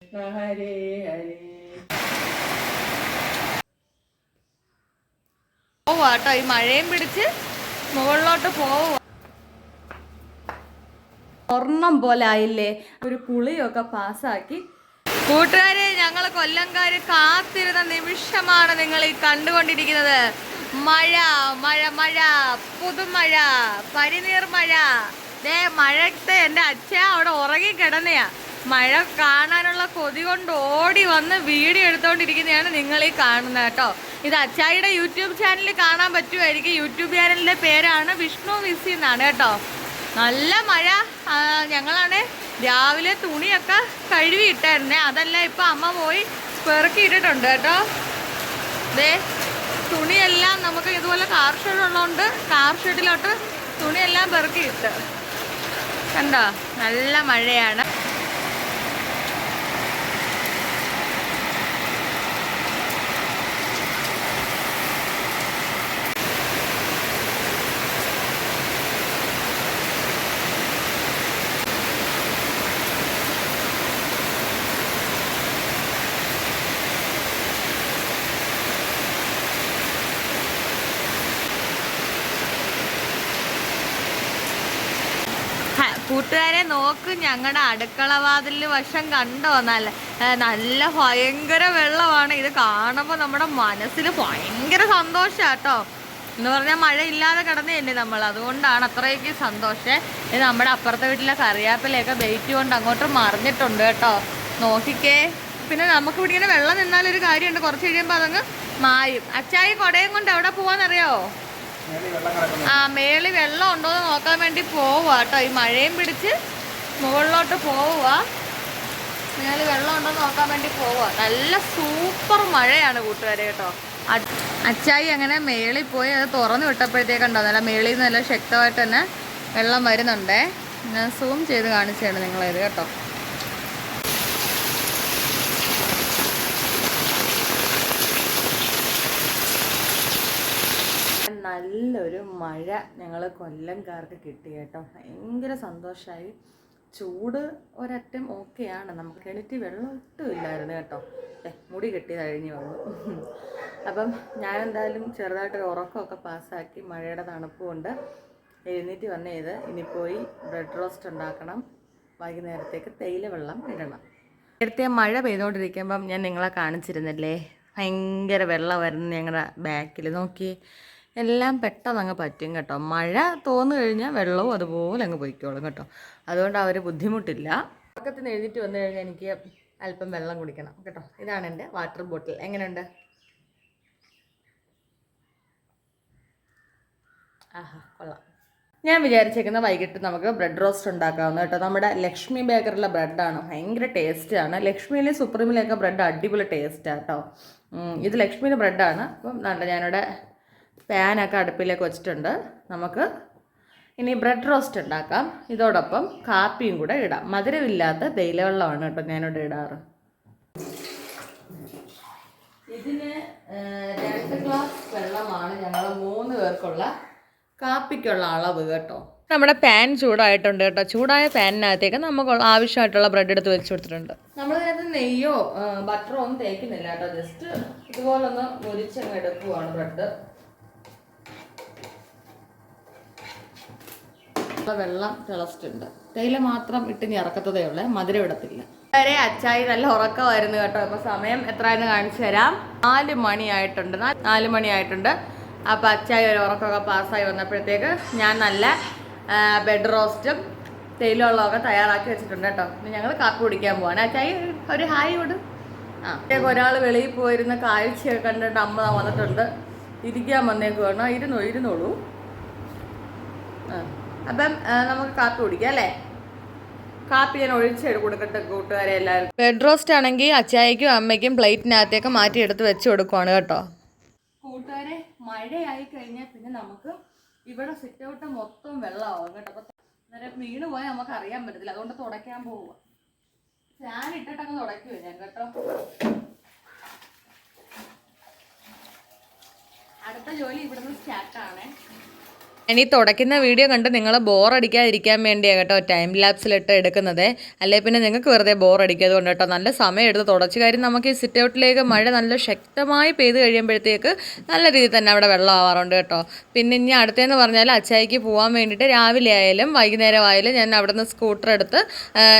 ഹരേ ഹരേ. പോവാട്ടോ, ഈ മഴയും പിടിച്ച് മുകളിലോട്ട് പോവുക. സ്വർണം പോലെ ആയില്ലേ. ഒരു കുളിയൊക്കെ പാസ്സാക്കി. കൂട്ടുകാരെ, ഞങ്ങൾ കൊല്ലംകാര് കാത്തിരുന്ന നിമിഷമാണ് നിങ്ങൾ ഈ കണ്ടുകൊണ്ടിരിക്കുന്നത്. മഴ മഴ മഴ, പുതുമഴ, പനിനീർ മഴ. മഴത്തെ എൻ്റെ അച്ഛൻ അവിടെ ഉറങ്ങി കിടന്നെയാ. മഴ കാണാനുള്ള കൊതി കൊണ്ട് ഓടി വന്ന് വീഡിയോ എടുത്തോണ്ടിരിക്കുന്നതാണ് നിങ്ങൾ ഈ കാണുന്നത് കേട്ടോ. ഇത് അച്ചായിയുടെ യൂട്യൂബ് ചാനലിൽ കാണാൻ പറ്റുമായിരിക്കും. യൂട്യൂബ് ചാനലിന്റെ പേരാണ് വിഷ്ണു വിസി എന്നാണ് കേട്ടോ. നല്ല മഴ. ഞങ്ങളാണ് രാവിലെ തുണിയൊക്കെ കഴുകി ഇട്ടായിരുന്നേ. അതെല്ലാം ഇപ്പം അമ്മ പോയി പെറുക്കി ഇട്ടിട്ടുണ്ട് കേട്ടോ. തുണിയെല്ലാം നമുക്ക് ഇതുപോലെ കാർ ഷെഡ് ഉള്ളതുകൊണ്ട് കാർ ഷെഡിലോട്ട് തുണിയെല്ലാം പെറുക്കി ഇട്ട്. കണ്ടോ, നല്ല മഴയാണ്. കൂട്ടുകാരെ നോക്ക്, ഞങ്ങളുടെ അടുക്കള വാതിലിന് വശം കണ്ടോ. നല്ല ഭയങ്കര വെള്ളമാണ്. ഇത് കാണുമ്പോൾ നമ്മുടെ മനസ്സിൽ ഭയങ്കര സന്തോഷാട്ടോ. എന്ന് പറഞ്ഞാൽ മഴ ഇല്ലാതെ കിടന്നതല്ലേ നമ്മൾ, അതുകൊണ്ടാണ് അത്രയ്ക്ക് സന്തോഷം. ഇത് നമ്മുടെ അപ്പുറത്തെ വീട്ടിലെ കറിയാപ്പിലൊക്കെ വെയിറ്റ് കൊണ്ട് അങ്ങോട്ട് മറിഞ്ഞിട്ടുണ്ട് കേട്ടോ. നോക്കിക്കേ. പിന്നെ നമുക്ക് ഇവിടെ ഇങ്ങനെ വെള്ളം നിന്നാലൊരു കാര്യമുണ്ട്, കുറച്ച് കഴിയുമ്പോൾ അതങ്ങ് മായും. അച്ചായി കുടയും കൊണ്ട് എവിടെ പോവാന്നറിയാവോ? മേളി വെള്ളം ഉണ്ടോന്ന് നോക്കാൻ വേണ്ടി പോവുക കേട്ടോ. ഈ മഴയും പിടിച്ച് മുകളിലോട്ട് പോവുക. മേളി വെള്ളം ഉണ്ടോന്ന് നോക്കാൻ വേണ്ടി പോവുക. നല്ല സൂപ്പർ മഴയാണ് കൂട്ടുകാരെ കേട്ടോ. അച്ചായി അങ്ങനെ മേളിൽ പോയി അത് തുറന്നു വിട്ടപ്പോഴത്തേക്കുണ്ടോ നല്ല മേളിൽ നിന്ന് നല്ല ശക്തമായിട്ട് തന്നെ വെള്ളം വരുന്നുണ്ടേ. ഞാൻ സൂം ചെയ്ത് കാണിച്ചാണ് നിങ്ങളത് കേട്ടോ. നല്ലൊരു മഴ ഞങ്ങൾ കൊല്ലംകാർക്ക് കിട്ടി കേട്ടോ. ഭയങ്കര സന്തോഷമായി. ചൂട് ഒരറ്റം ഓക്കെയാണ്. നമുക്ക് കിണറ്റി വെള്ളം ഒട്ടും ഇല്ലായിരുന്നു കേട്ടോ. മുടി കെട്ടി കഴിഞ്ഞ് വന്നു. അപ്പം ഞാൻ എന്തായാലും ചെറുതായിട്ടൊരു ഉറക്കമൊക്കെ പാസ്സാക്കി. മഴയുടെ തണുപ്പ് കൊണ്ട് എഴുന്നേറ്റ് വന്നേ. ഇനി പോയി ബ്രെഡ് റോസ്റ്റ് ഉണ്ടാക്കണം. വൈകുന്നേരത്തേക്ക് തേയില വെള്ളം ഇടണം. നേരത്തെ മഴ പെയ്തുകൊണ്ടിരിക്കുമ്പം ഞാൻ നിങ്ങളെ കാണിച്ചിരുന്നില്ലേ, ഭയങ്കര വെള്ളം വരുന്ന ഞങ്ങളുടെ ബാക്കിൽ. നോക്കി, എല്ലാം പെട്ടെന്ന് അങ്ങ് പറ്റും കേട്ടോ. മഴ തോന്നു കഴിഞ്ഞാൽ വെള്ളവും അതുപോലെ അങ്ങ് പൊയ്ക്കോളും കേട്ടോ. അതുകൊണ്ട് അവർ ബുദ്ധിമുട്ടില്ല. ഉറക്കത്തിൽ നിന്ന് എഴുതിയിട്ട് വന്നു കഴിഞ്ഞാൽ എനിക്ക് അല്പം വെള്ളം കുടിക്കണം കേട്ടോ. ഇതാണ് എൻ്റെ വാട്ടർ ബോട്ടിൽ. എങ്ങനെയുണ്ട്? ആഹാ, കൊള്ളാം. ഞാൻ വിചാരിച്ചേക്കുന്ന വൈകിട്ട് നമുക്ക് ബ്രെഡ് റോസ്റ്റ് ഉണ്ടാക്കാവുന്ന കേട്ടോ. നമ്മുടെ ലക്ഷ്മി ബേക്കറിലെ ബ്രെഡാണ്, ഭയങ്കര ടേസ്റ്റാണ്. ലക്ഷ്മിയിലെ സുപ്രീമിലൊക്കെ ബ്രെഡ് അടിപൊളി ടേസ്റ്റാണ് കേട്ടോ. ഇത് ലക്ഷ്മിയുടെ ബ്രെഡാണ്. അപ്പം നല്ല ഞാനിവിടെ പാനൊക്കെ അടുപ്പിലേക്ക് വെച്ചിട്ടുണ്ട്. നമുക്ക് ഇനി ബ്രെഡ് റോസ്റ്റ് ഉണ്ടാക്കാം. ഇതോടൊപ്പം കാപ്പിയും കൂടെ ഇടാം. മധുരമില്ലാത്ത തേയില വെള്ളമാണ് കേട്ടോ ഞാനിവിടെ ഇടാറ്. ഇതിന് 2 ഗ്ലാസ് വെള്ളമാണ് ഞങ്ങൾ 3 പേർക്കുള്ള കാപ്പിക്കുള്ള അളവ് കേട്ടോ. നമ്മുടെ പാൻ ചൂടായിട്ടുണ്ട് കേട്ടോ. ചൂടായ പാനിനകത്തേക്ക് നമുക്ക് ആവശ്യമായിട്ടുള്ള ബ്രെഡ് എടുത്ത് വെച്ച് കൊടുത്തിട്ടുണ്ട്. നമ്മളിതിനകത്ത് നെയ്യോ ബട്ടറോ ഒന്നും തേക്കുന്നില്ല കേട്ടോ. ജസ്റ്റ് ഇതുപോലൊന്ന് മുരിച്ചങ്ങ് എടുക്കുവാണ് ബ്രെഡ്. വെള്ളം തിളച്ചിട്ടുണ്ട്. തേയില മാത്രം ഇട്ട് ഇറക്കത്തതേ ഉള്ളൂ, മധുരം ഇടത്തില്ല. വരെ അച്ചായി നല്ല ഉറക്കമായിരുന്നു കേട്ടോ. ഇപ്പൊ സമയം എത്രയെന്ന് കാണിച്ചു തരാം. 4 മണിയായിട്ടുണ്ട്. 4 മണിയായിട്ടുണ്ട്. അപ്പൊ അച്ചായി ഒരു ഉറക്കമൊക്കെ പാസ്സായി വന്നപ്പോഴത്തേക്ക് ഞാൻ നല്ല ബ്രെഡ് റോസ്റ്റും തേയില വെള്ളമൊക്കെ തയ്യാറാക്കി വെച്ചിട്ടുണ്ട് കേട്ടോ. ഇനി ഞങ്ങൾ കാപ്പി കുടിക്കാൻ പോവാണ്. അച്ചായി ഒരു ഹായ് വിട്. ഒരാൾ വെളിയിൽ പോയിരുന്ന കാഴ്ചയൊക്കെ കണ്ടിട്ട് അമ്മ വന്നിട്ടുണ്ട്. ഇരിക്കാൻ വന്നേക്കുവാണ്. ഇരുന്നോളൂ. അപ്പം നമുക്ക് കാപ്പി കുടിക്കാം അല്ലേ? കാപ്പി ഞാൻ ഒഴിച്ചെടുത്ത് കൊടുക്കട്ടെ കൂട്ടുകാരെ എല്ലാവരും. ബ്രെഡ് റോസ്റ്റ് ആണെങ്കിൽ അച്ചായിക്കും അമ്മയ്ക്കും പ്ലേറ്റിനകത്തേക്ക് മാറ്റി എടുത്ത് വെച്ച് കൊടുക്കുവാണ് കേട്ടോ. കൂട്ടുകാരെ, മഴയായി കഴിഞ്ഞാൽ പിന്നെ നമുക്ക് ഇവിടെ സിറ്റ് ഔട്ട് മൊത്തം വെള്ളമാവും കേട്ടോ. അപ്പം അന്നേരം വീണ് പോയാൽ നമുക്ക് അറിയാൻ പറ്റത്തില്ല. അതുകൊണ്ട് തുടയ്ക്കാൻ പോവുക. ഫാൻ ഇട്ടിട്ടങ്ങ് തുടയ്ക്കുവോ ഞാൻ കേട്ടോ. അടുത്ത ജോലി ഇവിടുന്ന് സ്റ്റാർട്ടാണേ. ഇനി തുടയ്ക്കുന്ന വീഡിയോ കണ്ട് നിങ്ങൾ ബോറടിക്കാതിരിക്കാൻ വേണ്ടിയാണ് കേട്ടോ ടൈം ലാപ്സിലിട്ട് എടുക്കുന്നത്. അല്ലെ പിന്നെ നിങ്ങൾക്ക് വെറുതെ ബോറടിക്കാതെ കൊണ്ട് കേട്ടോ നല്ല സമയം എടുത്ത് തുടച്ച്. കാര്യം നമുക്ക് ഈ സിറ്റ് ഔട്ടിലേക്ക് മഴ നല്ല ശക്തമായി പെയ്ത് കഴിയുമ്പോഴത്തേക്ക് നല്ല രീതിയിൽ തന്നെ അവിടെ വെള്ളം ആവാറുണ്ട് കേട്ടോ. പിന്നെ ഇനി അടുത്തതെന്ന് പറഞ്ഞാൽ അച്ചായിക്ക് പോകാൻ വേണ്ടിയിട്ട് രാവിലെ ആയാലും വൈകുന്നേരം ആയാലും ഞാൻ അവിടെ നിന്ന് സ്കൂട്ടർ എടുത്ത്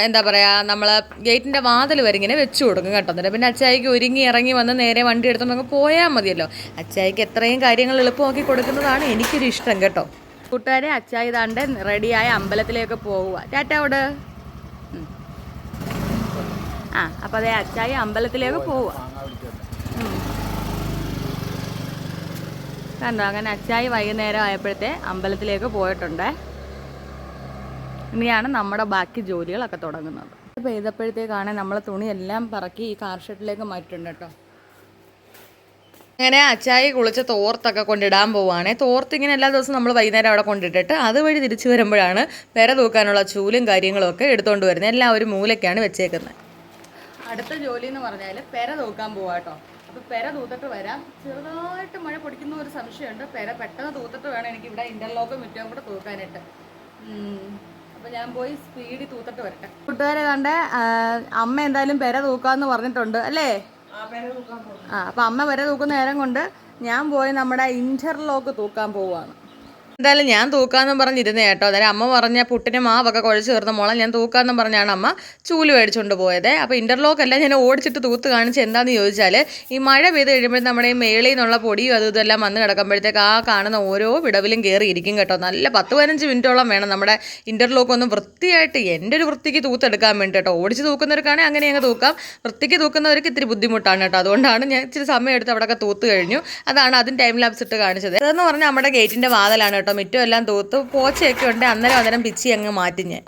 എന്താ പറയുക നമ്മൾ ഗേറ്റിൻ്റെ വാതിൽ വരെ ഇങ്ങനെ വെച്ച് കൊടുക്കും കേട്ടോ. എന്നിട്ട് പിന്നെ അച്ചായിക്ക് ഒരുങ്ങി ഇറങ്ങി വന്ന് നേരെ വണ്ടി എടുത്ത് നമുക്ക് പോയാൽ മതിയല്ലോ. അച്ചായിക്ക് എത്രയും കാര്യങ്ങൾ എളുപ്പമാക്കി കൊടുക്കുന്നതാണ് എനിക്കൊരു ഇഷ്ടം കേട്ടോ. കൂട്ടുകാരെ, അച്ചായി താണ്ട് റെഡിയായ അമ്പലത്തിലേക്ക് പോവുക. ടാറ്റോട്. അപ്പം അതേ അച്ചായി അമ്പലത്തിലേക്ക് പോവുക. കണ്ടോ, അങ്ങനെ അച്ചായി വൈകുന്നേരം ആയപ്പോഴത്തെ അമ്പലത്തിലേക്ക് പോയിട്ടുണ്ട്. ഇനിയാണ് നമ്മുടെ ബാക്കി ജോലികളൊക്കെ തുടങ്ങുന്നത്. പെയ്തപ്പോഴത്തേക്കാണ് നമ്മൾ തുണിയെല്ലാം പറക്കി ഈ കാർ ഷെഡിലേക്ക് മാറ്റിയിട്ടുണ്ട് കേട്ടോ. അങ്ങനെ അച്ചായി കുളിച്ച് തോർത്തൊക്കെ കൊണ്ടിടാൻ പോവുകയാണെ. തോർത്ത് ഇങ്ങനെ എല്ലാ ദിവസവും നമ്മൾ വൈകുന്നേരം അവിടെ കൊണ്ടിട്ടിട്ട് അതുവഴി തിരിച്ചു വരുമ്പോഴാണ് പെര തൂക്കാനുള്ള ചൂലും കാര്യങ്ങളും ഒക്കെ എടുത്തുകൊണ്ട് വരുന്നത്. എല്ലാം ഒരു മൂലയ്ക്കാണ് വെച്ചേക്കുന്നത്. അടുത്ത ജോലി എന്ന് പറഞ്ഞാൽ പെര തൂക്കാൻ പോവാം കേട്ടോ. അപ്പോൾ പെര തൂത്തിട്ട് വരാം. ചെറുതായിട്ട് മഴ പൊടിക്കുന്ന ഒരു സംശയമുണ്ട്. പെര പെട്ടെന്ന് തൂത്തിട്ട് വേണം എനിക്ക് ഇവിടെ ഇൻ്റർലോക്കും മുറ്റവും കൂടെ തൂക്കാനായിട്ട്. അപ്പോൾ ഞാൻ പോയി സ്പീഡിൽ തൂത്തിട്ട് വരട്ടെ. കൂട്ടുകാരെ കണ്ട് അമ്മ എന്തായാലും പെര തൂക്കാമെന്ന് പറഞ്ഞിട്ടുണ്ട് അല്ലേ? അപ്പം അമ്മ വരെ തൂക്കുന്ന നേരം കൊണ്ട് ഞാൻ പോയി നമ്മുടെ ഇൻ്റർലോക്ക് തൂക്കാൻ പോവുകയാണ്. എന്തായാലും ഞാൻ തൂക്കാമെന്നും പറഞ്ഞിരുന്നേ കേട്ടോ. അതായത് അമ്മ പറഞ്ഞ പുട്ടിന് മാവൊക്കെ കുഴച്ച് ചേർന്ന മോളെ ഞാൻ തൂക്കാമെന്നും പറഞ്ഞാണ് അമ്മ ചൂല് മേടിച്ചുകൊണ്ട് പോയത്. അപ്പോൾ ഇൻ്റർലോക്കെല്ലാം ഞാൻ ഓടിച്ചിട്ട് തൂത്ത് കാണിച്ച് എന്താണെന്ന് ചോദിച്ചാൽ ഈ മഴ പെയ്ത് കഴിയുമ്പോൾ നമ്മുടെ ഈ മേളിൽ നിന്നുള്ള പൊടിയും അതും ഇതെല്ലാം വന്ന് കിടക്കുമ്പോഴത്തേക്ക് ആ കാണുന്ന ഓരോ വിടവിലും കയറിയിരിക്കും കേട്ടോ. നല്ല 10-15 മിനിറ്റോളം വേണം നമ്മുടെ ഇൻ്റർലോക്ക് ഒന്ന് വൃത്തിയായിട്ട് എൻ്റെ ഒരു വൃത്തിക്ക് തൂത്തെടുക്കാൻ വേണ്ടി കേട്ടോ. ഓടിച്ച് തൂക്കുന്നവർക്കാണെങ്കിൽ അങ്ങനെ അങ്ങ് തൂക്കാം. വൃത്തിക്ക് തൂക്കുന്നവർക്ക് ഇത്തിരി ബുദ്ധിമുട്ടാണ് കേട്ടോ. അതുകൊണ്ടാണ് ഞാൻ ഇച്ചിരി സമയം എടുത്ത് അവിടെയൊക്കെ തൂത്ത് കഴിഞ്ഞു. അതാണ് അതിന് ടൈം ലാപ്സ് ഇട്ട് കാണിച്ചത്. അതെന്ന് പറഞ്ഞാൽ നമ്മുടെ ഗേറ്റിൻ്റെ വാതിലാണ് കേട്ടോ. മിറ്റം എല്ലാം തൂത്ത് പോച്ചയൊക്കെ ഉണ്ട്. അന്നേരം പിച്ചി അങ്ങ് മാറ്റി ഞാൻ.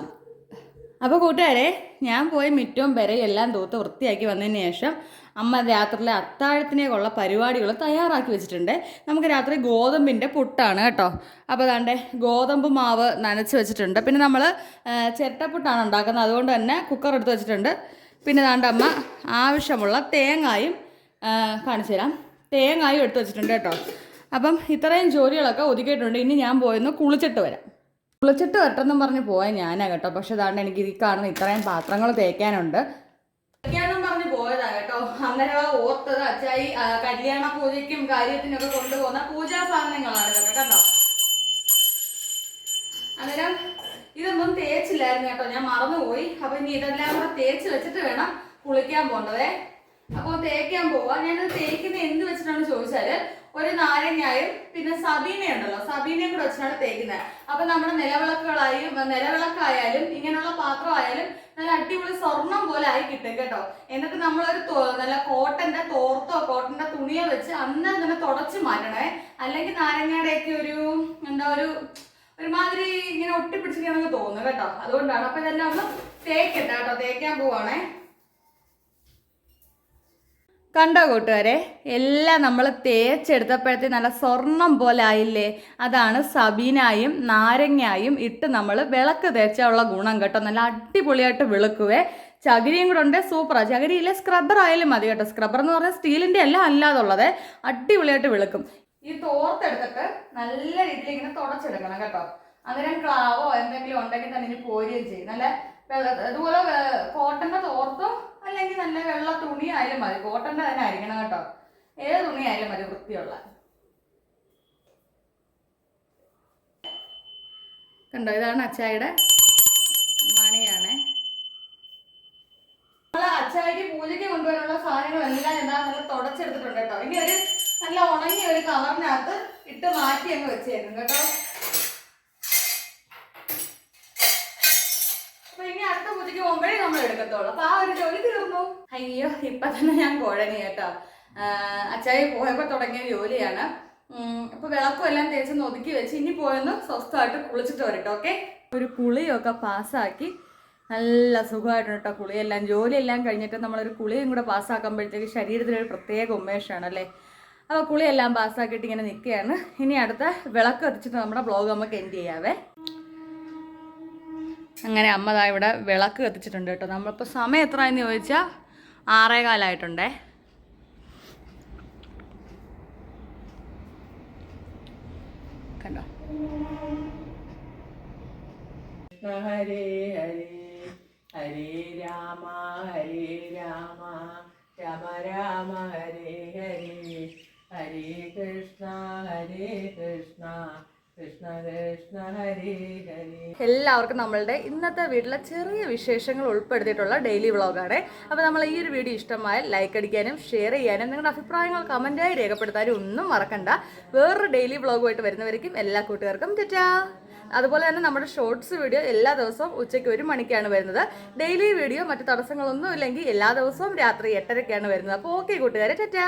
അപ്പോൾ കൂട്ടുകാരെ, ഞാൻ പോയി മിറ്റവും പെരയും എല്ലാം തൂത്ത് വൃത്തിയാക്കി വന്നതിന് ശേഷം അമ്മ രാത്രിയിലെ അത്താഴത്തിനേക്കുള്ള പരിപാടികൾ തയ്യാറാക്കി വെച്ചിട്ടുണ്ട്. നമുക്ക് രാത്രി ഗോതമ്പിൻ്റെ പുട്ടാണ് കേട്ടോ. അപ്പോൾ അതാണ്ട് ഗോതമ്പ് മാവ് നനച്ച് വെച്ചിട്ടുണ്ട്. പിന്നെ നമ്മൾ ചിരട്ടപ്പുട്ടാണ് ഉണ്ടാക്കുന്നത്. അതുകൊണ്ട് തന്നെ കുക്കർ എടുത്ത് വെച്ചിട്ടുണ്ട്. പിന്നെ അതാണ്ട് അമ്മ ആവശ്യമുള്ള തേങ്ങായും കാണിച്ചു തരാം. തേങ്ങായും എടുത്ത് വെച്ചിട്ടുണ്ട് കേട്ടോ. അപ്പം ഇത്രയും ജോലികളൊക്കെ ഒതുക്കിയിട്ടുണ്ട്. ഇനി ഞാൻ പോയെന്ന് കുളിച്ചിട്ട് വരാം. കുളിച്ചിട്ട് വരട്ടെന്നും പറഞ്ഞ് പോയാൽ ഞാനാ കേട്ടോ. പക്ഷെ അതാണ്ട് എനിക്ക് ഈ കാണുന്ന ഇത്രയും പാത്രങ്ങൾ തേക്കാനുണ്ട്. തേക്കാന്നും പറഞ്ഞ് പോയതാ കേട്ടോ. അന്നേരം ഓർത്തത് അച്ചായി കല്യാണ പൂജയ്ക്കും കാര്യത്തിനൊക്കെ കൊണ്ടുപോകുന്ന പൂജാ സാധനങ്ങളാണ് ഇതൊക്കെ കേട്ടോ. അന്നേരം ഇതൊന്നും തേച്ചില്ലായിരുന്നു കേട്ടോ. ഞാൻ മറന്നുപോയി. അപ്പം ഇനി ഇതെല്ലാം കൂടെ തേച്ച് വെച്ചിട്ട് വേണം കുളിക്കാൻ പോകേണ്ടതേ. അപ്പോൾ തേക്കാൻ പോവാ. ഞാനത് തേക്കുന്നത് എന്ത് വെച്ചിട്ടാണ് ചോദിച്ചാൽ ഒരു നാരങ്ങായും പിന്നെ സബീനയുണ്ടല്ലോ, സബീനയും കൂടെ വെച്ചിട്ടാണ് തേക്കുന്നത്. അപ്പൊ നമ്മുടെ നിലവിളക്കായാലും ഇങ്ങനെയുള്ള പാത്രമായാലും നല്ല അടിപൊളി സ്വർണം പോലെ ആയി കിട്ടും കേട്ടോ. എന്നിട്ട് നമ്മളൊരു നല്ല കോട്ടന്റെ തോർത്തോ കോട്ടന്റെ തുണിയോ വെച്ച് അന്നേരം തന്നെ തുടച്ച് മാറ്റണേ. അല്ലെങ്കിൽ നാരങ്ങയുടെ ഒക്കെ ഒരുമാതിരി ഇങ്ങനെ ഒട്ടിപ്പിടിച്ചിരിക്കണമെന്ന് തോന്നുന്നു കേട്ടോ. അതുകൊണ്ടാണ്. അപ്പൊ ഇതെല്ലാം ഒന്ന് തേക്കട്ടെ കേട്ടോ. തേക്കാൻ പോവാണേ. കണ്ടോ കൂട്ടുകാരെ, എല്ലാം നമ്മൾ തേച്ചെടുത്തപ്പോഴത്തേ നല്ല സ്വർണം പോലെ ആയില്ലേ? അതാണ് സബീനായും നാരങ്ങായും ഇട്ട് നമ്മൾ വിളക്ക് തേച്ചുള്ള ഗുണം കേട്ടോ. നല്ല അടിപൊളിയായിട്ട് വിളക്കുവേ. ചകിരിയും കൂടെ ഉണ്ട്. സൂപ്പറാണ്. ചകിരിയിലെ സ്ക്രബ്ബർ ആയാലും മതി കേട്ടോ. സ്ക്രബ്ബർ എന്ന് പറഞ്ഞാൽ സ്റ്റീലിൻ്റെ എല്ലാം അല്ലാതുള്ളത്. അടിപൊളിയായിട്ട് വിളക്കും. ഈ തോർത്തെടുത്തിട്ട് നല്ല രീതിയിൽ ഇങ്ങനെ തുടച്ചെടുക്കണം കേട്ടോ. അന്നേരം ക്ലാവോ എന്തെങ്കിലും ഉണ്ടെങ്കിൽ തന്നെ ഇനി പോരുകയും ചെയ്യും. നല്ല അതുപോലെ കോട്ടന്റെ തോർത്തോ അല്ലെങ്കിൽ നല്ല വെള്ള തുണി ആയാലും മതി. കോട്ടന്റെ തന്നെ ആയിരിക്കണം കേട്ടോ. ഏത് തുണി ആയാലും മതി വൃത്തിയുള്ള. കണ്ടോ, ഇതാണ് അച്ചായിയുടെ മണിയാണ്. നമ്മൾ അച്ചായിക്ക് പൂജയ്ക്ക് കൊണ്ടുവരാനുള്ള സാധനങ്ങളെല്ലാം എന്താ നല്ല തുടച്ചെടുത്തിട്ടുണ്ട് കേട്ടോ. ഇനി ഒരു നല്ല ഉണങ്ങിയ ഒരു കവറിനകത്ത് ഇട്ട് മാറ്റി അങ്ങ് വെച്ചേക്കും കേട്ടോ. ഇനി അടുത്ത പൂജയ്ക്ക് പോകുമ്പോഴേ നമ്മൾ എടുക്കത്തുള്ളൂ. അപ്പൊ ആ ഒരു ജോലി തീർന്നു. അയ്യോ, ഇപ്പൊ തന്നെ ഞാൻ കുഴഞ്ഞു കേട്ടോ. അച്ചായി പോയപ്പോ തുടങ്ങിയ ജോലിയാണ്. ഇപ്പൊ വിളക്കും എല്ലാം തേച്ചൊന്ന് ഒതുക്കി വെച്ച് ഇനി പോയൊന്ന് സ്വസ്ഥമായിട്ട് കുളിച്ചിട്ട് വരട്ടോ. ഓക്കെ, ഒരു കുളിയൊക്കെ പാസ്സാക്കി നല്ല സുഖമായിട്ടുണ്ട് കേട്ടോ. കുളിയെല്ലാം ജോലിയെല്ലാം കഴിഞ്ഞിട്ട് നമ്മളൊരു കുളിയും കൂടെ പാസ്സാക്കുമ്പോഴത്തേക്ക് ശരീരത്തിനൊരു പ്രത്യേക ഉന്മേഷമാണ് അല്ലേ. അപ്പോൾ കുളിയെല്ലാം പാസ്സാക്കിയിട്ട് ഇങ്ങനെ നിൽക്കുകയാണ്. ഇനി അടുത്ത വിളക്ക് കത്തിച്ചിട്ട് നമ്മുടെ ബ്ലോഗ് നമുക്ക് എൻഡ് ചെയ്യാവേ. അങ്ങനെ അമ്മ ദാ ഇവിടെ വിളക്ക് കത്തിച്ചിട്ടുണ്ട് കേട്ടോ. നമ്മളിപ്പോൾ സമയം എത്രയെന്ന് ചോദിച്ചാൽ 6:15 കണ്ടോ. കൃഷ്ണ ഹരേ ഹരേ ഹരേ രാമ രാമ രാമ ഹരേ ഹരേ ഹരേ കൃഷ്ണ കൃഷ്ണ കൃഷ്ണ കൃഷ്ണ ഹരേ ഹരേ. എല്ലാവർക്കും നമ്മളുടെ ഇന്നത്തെ വീട്ടിലെ ചെറിയ വിശേഷങ്ങൾ ഉൾപ്പെടുത്തിയിട്ടുള്ള ഡെയിലി വ്ളോഗാണ്. അപ്പോൾ നമ്മൾ ഈ ഒരു വീഡിയോ ഇഷ്ടമായാൽ ലൈക്ക് അടിക്കാനും ഷെയർ ചെയ്യാനും നിങ്ങളുടെ അഭിപ്രായങ്ങൾ കമൻറ്റായി രേഖപ്പെടുത്താനും ഒന്നും മറക്കണ്ട. വേറൊരു ഡെയിലി വ്ളോഗുമായിട്ട് വരുന്നവരിക്കും എല്ലാ കൂട്ടുകാർക്കും ടാറ്റാ. അതുപോലെ തന്നെ നമ്മുടെ ഷോർട്സ് വീഡിയോ എല്ലാ ദിവസവും ഉച്ചയ്ക്ക് 1 മണിക്കാണ് വരുന്നത്. ഡെയിലി വീഡിയോ മറ്റു തടസ്സങ്ങളൊന്നും ഇല്ലെങ്കിൽ എല്ലാ ദിവസവും രാത്രി 8:30ക്കാണ് വരുന്നത്. അപ്പോൾ ഓക്കെ കൂട്ടുകാരെ, ടാറ്റാ.